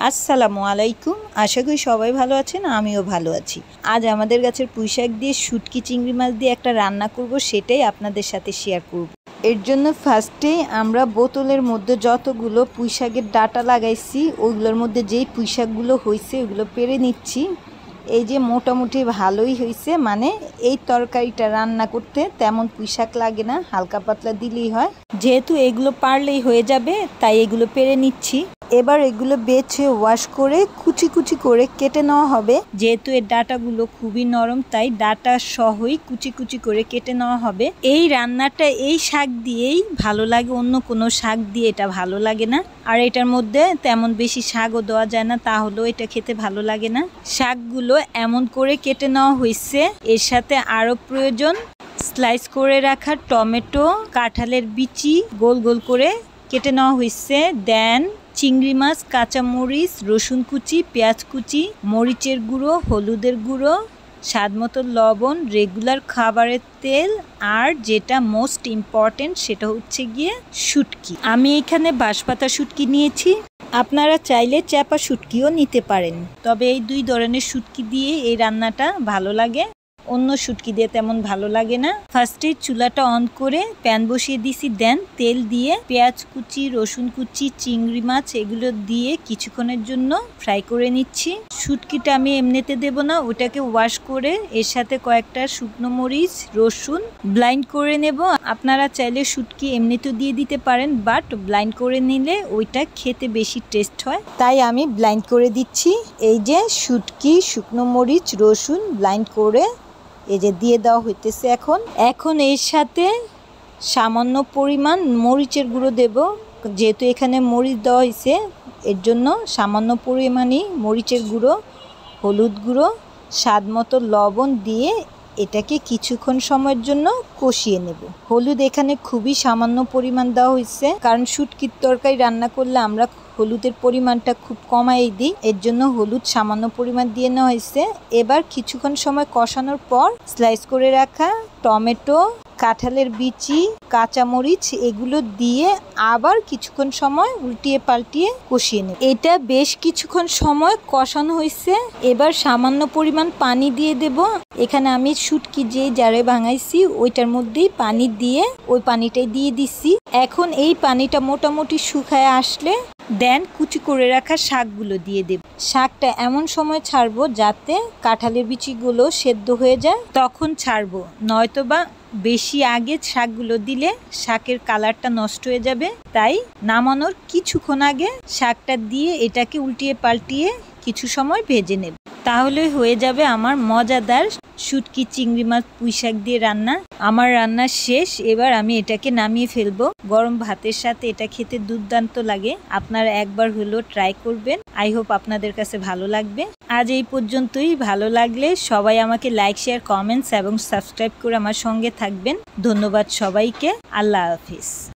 আসসালামু আলাইকুম। আশা করি সবাই ভালো আছেন, আমিও ভালো আছি। আজ আমাদের গাছের পুঁইশাক দিয়ে শুটকি চিংড়ি মাছ দিয়ে একটা রান্না করব, সেটাই আপনাদের সাথে শেয়ার করব। এর জন্য ফার্স্টেই আমরা বোতলের মধ্যে যতগুলো পুঁইশাকের ডাঁটা লাগাইছি ওইগুলোর মধ্যে যেই পুঁইশাকগুলো হয়েছে ওইগুলো পেরে নিচ্ছি। এই যে মোটামুটি ভালোই হয়েছে, মানে এই তরকারিটা রান্না করতে তেমন পুঁইশাক লাগে না, হালকা পাতলা দিলেই হয়। যেহেতু এগুলো পারলেই হয়ে যাবে তাই এগুলো পেরে নিচ্ছি। এবার এগুলো বেছে ওয়াশ করে কুচি কুচি করে কেটে নেওয়া হবে। যেহেতু এর ডাঁটাগুলো খুবই নরম তাই ডাঁটা সহই কুচি কুচি করে কেটে নেওয়া হবে। এই রান্নাটা এই শাক দিয়েই ভালো লাগে, অন্য কোনো শাক দিয়ে এটা ভালো লাগে না। আর এটার মধ্যে তেমন বেশি শাকও দেওয়া যায় না, তাহলেও এটা খেতে ভালো লাগে না। শাকগুলো এমন করে কেটে নেওয়া হয়েছে। এর সাথে আরও প্রয়োজন স্লাইস করে রাখা টমেটো, কাঁঠালের বিচি গোল গোল করে কেটে নেওয়া হয়েছে। দেন চিংড়ি মাছ, কাঁচামরিচ, রসুন কুচি, পেঁয়াজ কুচি, মরিচের গুঁড়ো, হলুদের গুঁড়ো, স্বাদ মতো লবণ, রেগুলার খাবারের তেল, আর যেটা মোস্ট ইম্পর্টেন্ট সেটা হচ্ছে গিয়ে শুটকি। আমি এখানে বাঁশপাতা শুটকি নিয়েছি, আপনারা চাইলে চাপা শুটকিও নিতে পারেন। তবে এই দুই ধরনের শুটকি দিয়ে এই রান্নাটা ভালো লাগে, অন্য শুটকি দিয়ে তেমন ভালো লাগে না। ফার্স্টে চুলাটা অন করে প্যান বসিয়ে দিছি। দেন তেল দিয়ে পেঁয়াজ কুচি, রসুন কুচি, চিংড়ি মাছ এগুলো দিয়ে কিছুক্ষণের জন্য ফ্রাই করে নিচ্ছি। শুটকিটা আমি এমনিতে দেব না, ওটাকে ওয়াশ করে এর সাথে কয়েকটা শুকনো মরিচ, রসুন ব্লাইন্ড করে নেব। আপনারা চাইলে শুটকি এমনিতেও দিয়ে দিতে পারেন, বাট ব্লাইন্ড করে নিলে ওইটা খেতে বেশি টেস্ট হয়, তাই আমি ব্লাইন্ড করে দিচ্ছি। এই যে শুটকি, শুকনো মরিচ, রসুন ব্লাইন্ড করে এই যে দিয়ে দেওয়া হইতেছে। এখন এর সাথে সামান্য পরিমাণ মরিচের গুঁড়ো দেব। যেহেতু এখানে মরিচ দেওয়া হয়েছে এর জন্য সামান্য পরিমাণই মরিচের গুঁড়ো, হলুদ গুঁড়ো, স্বাদ মতো লবণ দিয়ে এটাকে কিছুক্ষণ সময়ের জন্য কষিয়ে নেব। হলুদ এখানে খুবই সামান্য পরিমাণ দেওয়া হয়েছে, কারণ শুটকির তরকারি রান্না করলে আমরা হলুদের পরিমাণটা খুব কমাই দিই, এর জন্য হলুদ সামান্য পরিমাণ দিয়ে নেওয়া হয়েছে। এবার কিছুক্ষণ সময় কষানোর পর স্লাইস করে রাখা টমেটো, কাঁঠালের বিচি, কাঁচামরিচ এগুলো দিয়ে আবার কিছুক্ষণ সময় উল্টিয়ে পাল্টিয়ে কষিয়ে নেব। এটা বেশ কিছুক্ষণ সময় কষানো হয়েছে। এবার সামান্য পরিমাণ পানি দিয়ে দেব। এখানে আমি শুটকি যে জারে ভাঙাইছি ওইটার মধ্যেই পানি দিয়ে ওই পানিটাই দিয়ে দিচ্ছি। এখন এই পানিটা মোটামুটি শুকায় আসলে দেন কুচি করে রাখা শাকগুলো দিয়ে দেব। শাকটা এমন সময় ছাড়বো যাতে কাঁঠালের বিচিগুলো সেদ্ধ হয়ে যায়, তখন ছাড়বো, নয়তোবা বেশি আগে শাকগুলো দিলে শাকের কালারটা নষ্ট হয়ে যাবে। তাই নামানোর কিছুক্ষণ আগে শাকটা দিয়ে এটাকে উল্টিয়ে পাল্টিয়ে কিছু সময় ভেজে নেব, তাহলে হয়ে যাবে আমার মজাদার শুটকি চিংড়ি মাছ পুঁইশাক দিয়ে রান্না। আমার রান্না শেষ, এবার আমি এটাকে নামিয়ে ফেলবো। গরম ভাতের সাথে এটা খেতে দুর্দান্ত লাগে, আপনারা একবার হলেও ট্রাই করবেন। আই হোপ আপনাদের কাছে ভালো লাগবে। আজ এই পর্যন্তই। ভালো লাগলে সবাই আমাকে লাইক, শেয়ার, কমেন্টস এবং সাবস্ক্রাইব করে আমার সঙ্গে থাকবেন। ধন্যবাদ সবাইকে। আল্লাহ হাফিজ।